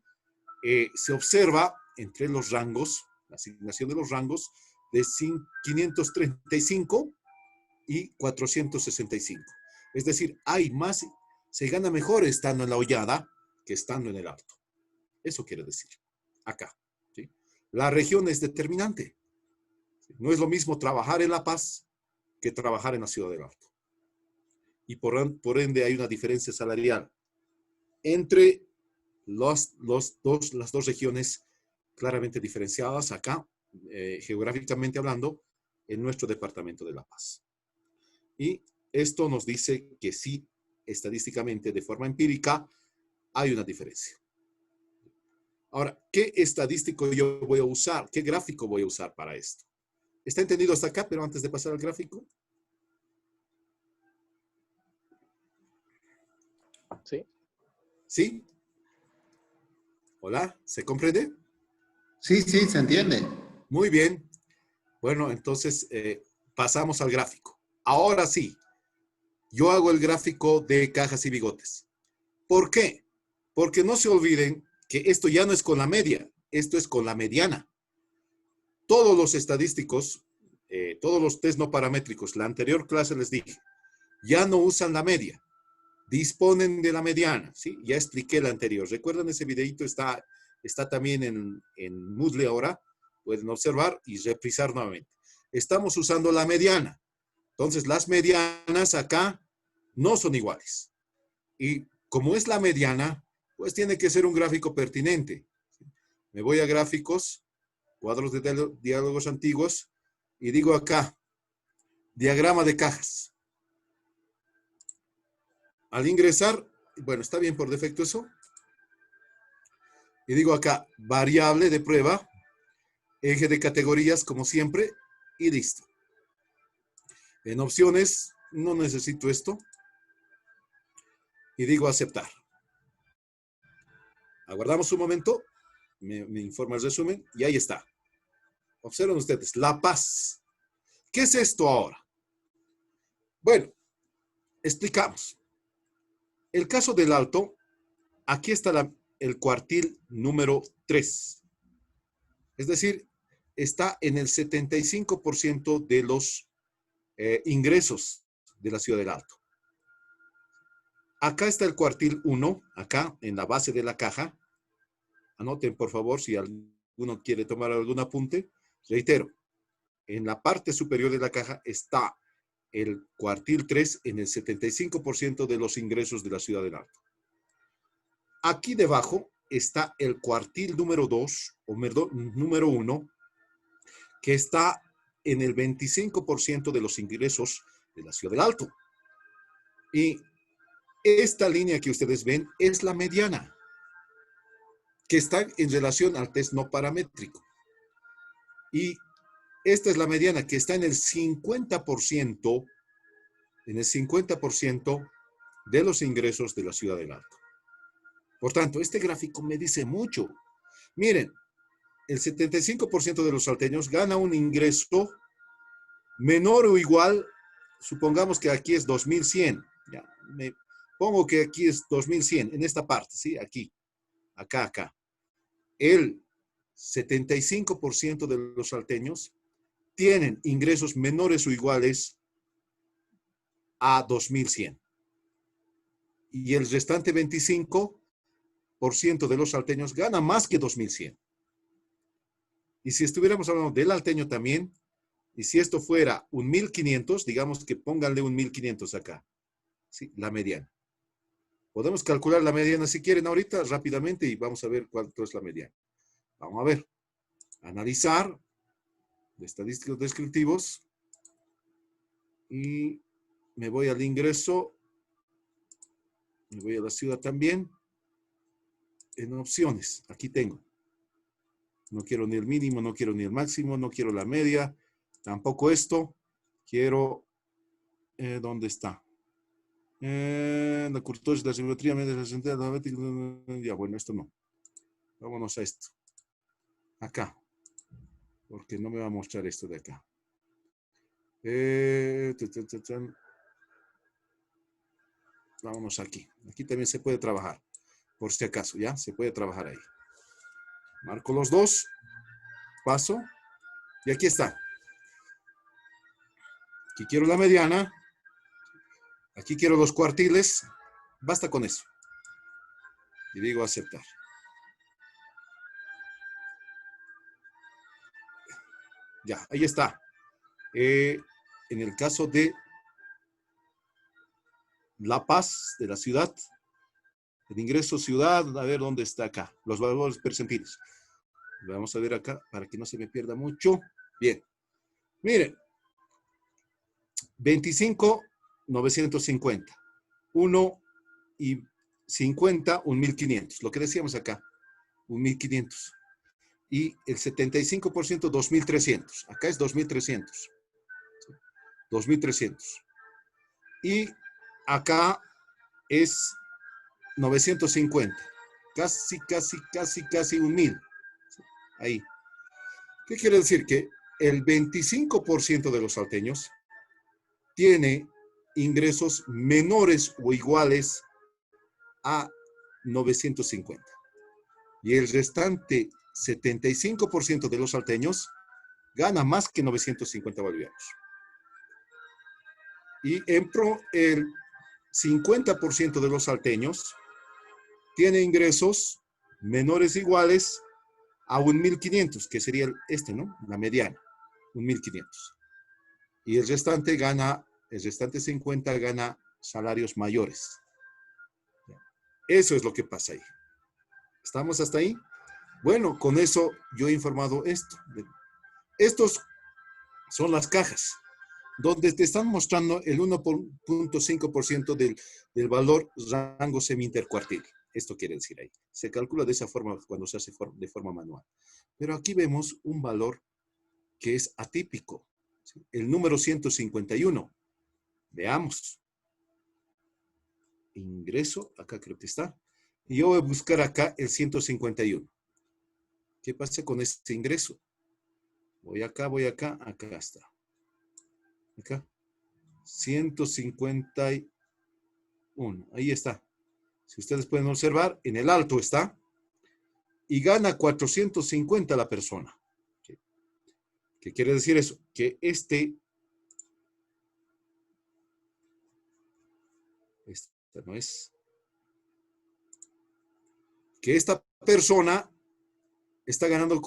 se observa entre los rangos, la asignación de los rangos, de 535 y 465. Es decir, hay más, se gana mejor estando en la hollada que estando en el Alto. Eso quiere decir, acá. ¿Sí? La región es determinante. No es lo mismo trabajar en La Paz que trabajar en la ciudad del Alto. Y por ende hay una diferencia salarial entre las dos regiones claramente diferenciadas acá, geográficamente hablando, en nuestro departamento de La Paz. Y esto nos dice que sí, estadísticamente, de forma empírica, hay una diferencia. Ahora, ¿qué estadístico yo voy a usar? ¿Qué gráfico voy a usar para esto? ¿Está entendido hasta acá? Pero antes de pasar al gráfico. Sí. ¿Sí? ¿Hola? ¿Se comprende? Sí, sí, se entiende. Muy bien. Bueno, entonces pasamos al gráfico. Ahora sí, yo hago el gráfico de cajas y bigotes. ¿Por qué? Porque no se olviden que esto ya no es con la media, esto es con la mediana. Todos los estadísticos, todos los test no paramétricos, la anterior clase les dije, ya no usan la media, disponen de la mediana, ¿sí? Ya expliqué la anterior. ¿Recuerdan ese videito? Está también en Moodle ahora. Pueden observar y reprisar nuevamente. Estamos usando la mediana. Entonces, las medianas acá no son iguales. Y como es la mediana, pues tiene que ser un gráfico pertinente. Me voy a gráficos, cuadros de diálogos antiguos, y digo acá, diagrama de cajas. Al ingresar, bueno, está bien por defecto eso. Y digo acá, variable de prueba, eje de categorías como siempre, y listo. En opciones, no necesito esto. Y digo aceptar. Aguardamos un momento, me informa el resumen, y ahí está. Observen ustedes, La Paz. ¿Qué es esto ahora? Bueno, explicamos. El caso del Alto, aquí está el cuartil número 3. Es decir, está en el 75% de los ingresos de la ciudad del Alto. Acá está el cuartil 1, acá en la base de la caja. Anoten, por favor, si alguno quiere tomar algún apunte. Reitero, en la parte superior de la caja está el cuartil 3 en el 75% de los ingresos de la ciudad del Alto. Aquí debajo está el cuartil número 2, o número 1, que está en el 25% de los ingresos de la ciudad del Alto. Y esta línea que ustedes ven es la mediana, que está en relación al test no paramétrico. Y esta es la mediana, que está en el 50%, de los ingresos de la ciudad del Alto. Por tanto, este gráfico me dice mucho. Miren, el 75% de los salteños gana un ingreso menor o igual, supongamos que aquí es 2.100. Ya, me pongo que aquí es 2.100, en esta parte, ¿sí? Aquí, acá. El 75% de los salteños tienen ingresos menores o iguales a 2.100. Y el restante 25% de los salteños gana más que 2.100. Y si estuviéramos hablando del alteño también, y si esto fuera un 1.500, digamos que pónganle un 1.500 acá, ¿sí? La mediana. Podemos calcular la mediana si quieren ahorita rápidamente y vamos a ver cuánto es la mediana. Vamos a ver. Analizar estadísticos descriptivos y me voy al ingreso, me voy a la ciudad también. En opciones, aquí tengo. No quiero ni el mínimo, no quiero ni el máximo, no quiero la media, tampoco esto. Quiero, ¿dónde está? La curtosis, la simetría, media, la central, ya, bueno, esto no. Vámonos a esto. Acá. Porque no me va a mostrar esto de acá. Vámonos aquí. Aquí también se puede trabajar. Por si acaso, ¿ya? Se puede trabajar ahí. Marco los dos. Paso. Y aquí está. Aquí quiero la mediana. Aquí quiero los cuartiles. Basta con eso. Y digo aceptar. Ya, ahí está. En el caso de La Paz, de la ciudad, el ingreso ciudad, a ver dónde está acá. Los valores percentiles. Vamos a ver acá para que no se me pierda mucho. Bien. Miren. 25,950. 1 y 50, 1.500. Lo que decíamos acá. 1.500. Y el 75%, 2.300. Acá es 2.300. 2.300. Y acá es 950. Casi 1.000. Ahí. ¿Qué quiere decir? Que el 25% de los salteños tiene ingresos menores o iguales a 950. Y el restante 75% de los salteños gana más que 950 bolivianos. Y el 50% de los salteños tiene ingresos menores o iguales a 1.500, que sería este, ¿no? La mediana, 1.500. Y el restante 50 gana salarios mayores. Eso es lo que pasa ahí. ¿Estamos hasta ahí? Bueno, con eso yo he informado esto. Estos son las cajas, donde te están mostrando el 1.5% del valor rango semi-intercuartil. Esto quiere decir ahí. Se calcula de esa forma cuando se hace de forma manual. Pero aquí vemos un valor que es atípico. ¿Sí? El número 151. Veamos. Ingreso, acá creo que está. Y yo voy a buscar acá el 151. ¿Qué pasa con este ingreso? Voy acá, acá está. Acá. 151. Ahí está. Si ustedes pueden observar, en el alto está. Y gana 450 la persona. ¿Qué quiere decir eso? Que esta no es. Que esta persona está ganando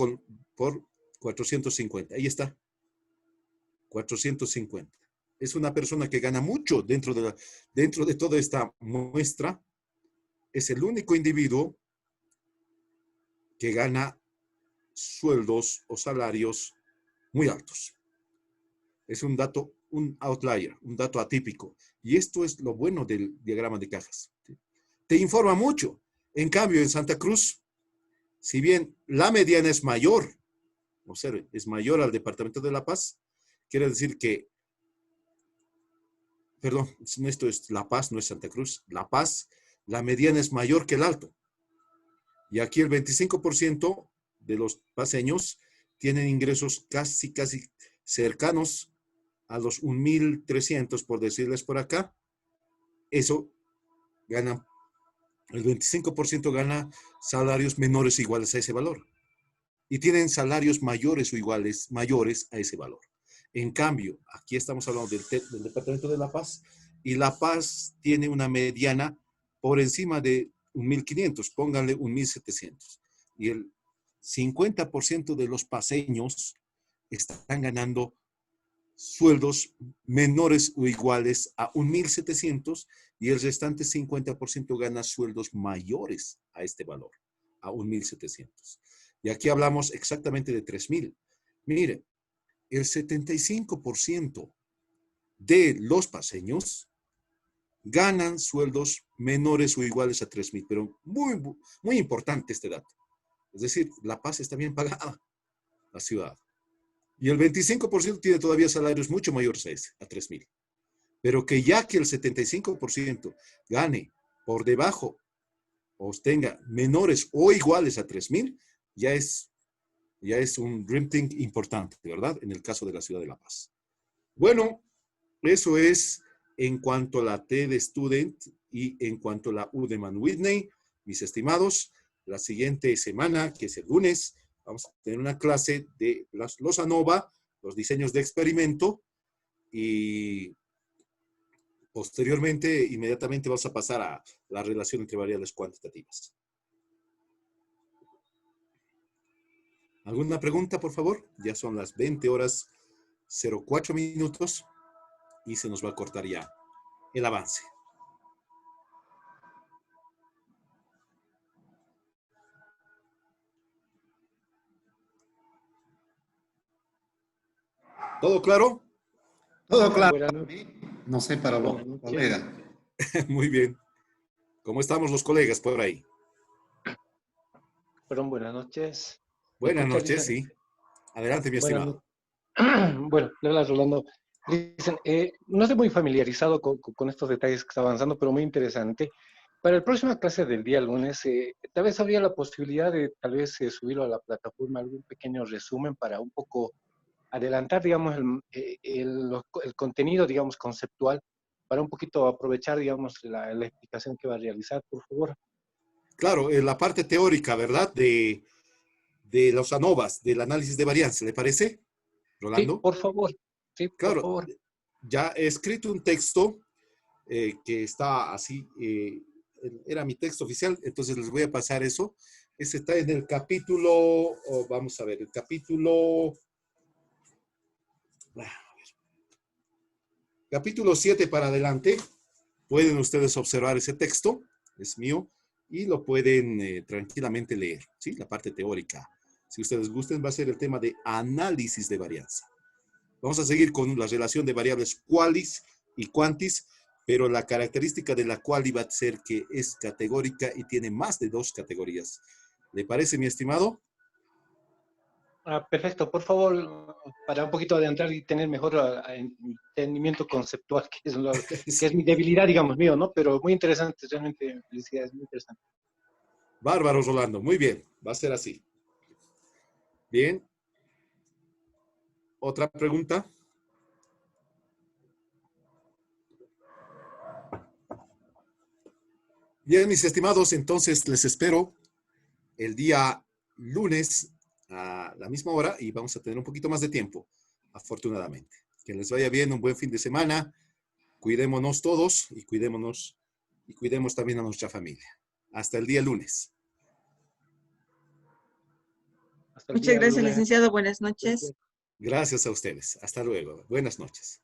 por 450. Ahí está. 450. Es una persona que gana mucho dentro de toda esta muestra. Es el único individuo que gana sueldos o salarios muy altos. Es un dato, un outlier, un dato atípico. Y esto es lo bueno del diagrama de cajas. Te informa mucho. En cambio, en Santa Cruz, si bien la mediana es mayor, observe, es mayor al departamento de La Paz, quiere decir que, perdón, esto es La Paz, no es Santa Cruz. La Paz, la mediana es mayor que el alto. Y aquí el 25% de los paseños tienen ingresos casi cercanos a los 1.300, por decirles por acá. Eso gana, el 25% gana salarios menores o iguales a ese valor. Y tienen salarios mayores o mayores a ese valor. En cambio, aquí estamos hablando del departamento de La Paz, y La Paz tiene una mediana por encima de 1.500, pónganle 1.700. Y el 50% de los paseños están ganando sueldos menores o iguales a 1.700, y el restante 50% gana sueldos mayores a este valor, a 1.700. Y aquí hablamos exactamente de 3.000. Mire, el 75% de los paseños ganan sueldos menores o iguales a 3.000, pero muy, muy importante este dato. Es decir, La Paz está bien pagada, la ciudad. Y el 25% tiene todavía salarios mucho mayores a 3.000. Pero que ya que el 75% gane por debajo o tenga menores o iguales a 3.000, ya es un dream thing importante, ¿verdad? En el caso de la ciudad de La Paz. Bueno, eso es en cuanto a la T de Student y en cuanto a la U de Mann-Whitney. Mis estimados, la siguiente semana, que es el lunes, vamos a tener una clase de los ANOVA, los diseños de experimento, y posteriormente, inmediatamente vamos a pasar a la relación entre variables cuantitativas. ¿Alguna pregunta, por favor? Ya son las 20:04 y se nos va a cortar ya el avance. ¿Todo claro? Todo claro. Buenas noches. No sé para los colegas. Muy bien. ¿Cómo estamos los colegas por ahí? Perdón, buenas noches. Buenas noches, sí. Adelante, mi estimado. Bueno, le habla Rolando. Dicen, no estoy muy familiarizado con estos detalles que está avanzando, pero muy interesante. Para la próxima clase del día lunes, tal vez habría la posibilidad de tal vez subirlo a la plataforma, algún pequeño resumen para un poco adelantar, digamos, el contenido, digamos, conceptual, para un poquito aprovechar, digamos, la explicación que va a realizar, por favor. Claro, la parte teórica, ¿verdad? De los ANOVAs, del análisis de varianza, ¿le parece, Rolando? Sí, por favor. Sí, claro, por favor. Ya he escrito un texto que está así, era mi texto oficial, entonces les voy a pasar eso. Ese está en el capítulo, vamos a ver, el capítulo 7 para adelante. Pueden ustedes observar ese texto, es mío, y lo pueden tranquilamente leer, ¿sí? La parte teórica. Si ustedes gusten, va a ser el tema de análisis de varianza. Vamos a seguir con la relación de variables qualis y quantis, pero la característica de la quali va a ser que es categórica y tiene más de 2 categorías. ¿Le parece, mi estimado? Perfecto, por favor, para un poquito adentrar y tener mejor entendimiento conceptual, que es mi debilidad, digamos, mío, ¿no? Pero muy interesante, realmente, felicidades, muy interesante. Bárbaro, Rolando. Muy bien, va a ser así. Bien. ¿Otra pregunta? Bien, mis estimados, entonces les espero el día lunes a la misma hora y vamos a tener un poquito más de tiempo, afortunadamente. Que les vaya bien, un buen fin de semana. Cuidémonos todos y cuidémonos y cuidemos también a nuestra familia. Hasta el día lunes. Hasta el Muchas día gracias, lunes. licenciado. Buenas noches. Gracias a ustedes. Hasta luego. Buenas noches.